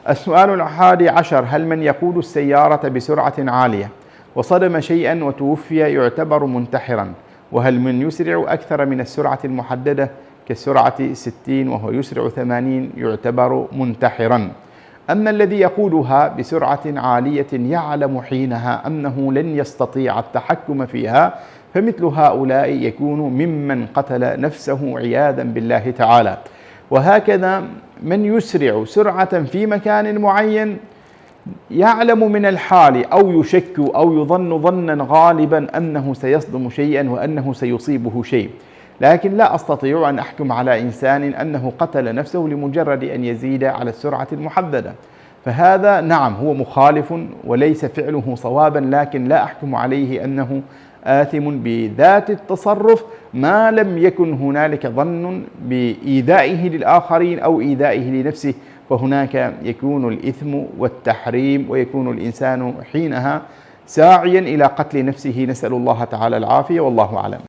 السؤال 11: هل من يقود السيارة بسرعة عالية وصدم شيئا وتوفي يعتبر منتحرا؟ وهل من يسرع أكثر من السرعة المحددة كالسرعة 60 وهو يسرع 80 يعتبر منتحرا؟ أما الذي يقودها بسرعة عالية يعلم حينها أنه لن يستطيع التحكم فيها، فمثل هؤلاء يكون ممن قتل نفسه عياذا بالله تعالى. وهكذا من يسرع سرعة في مكان معين يعلم من الحال أو يشك أو يظن ظنا غالبا أنه سيصدم شيئا وأنه سيصيبه شيء، لكن لا أستطيع أن أحكم على إنسان أنه قتل نفسه لمجرد أن يزيد على السرعة المحددة، فهذا نعم هو مخالف وليس فعله صوابا، لكن لا أحكم عليه أنه آثم بذات التصرف ما لم يكن هنالك ظن بإيذائه للآخرين أو إيذائه لنفسه، فهناك يكون الإثم والتحريم ويكون الإنسان حينها ساعيا إلى قتل نفسه. نسأل الله تعالى العافية، والله أعلم.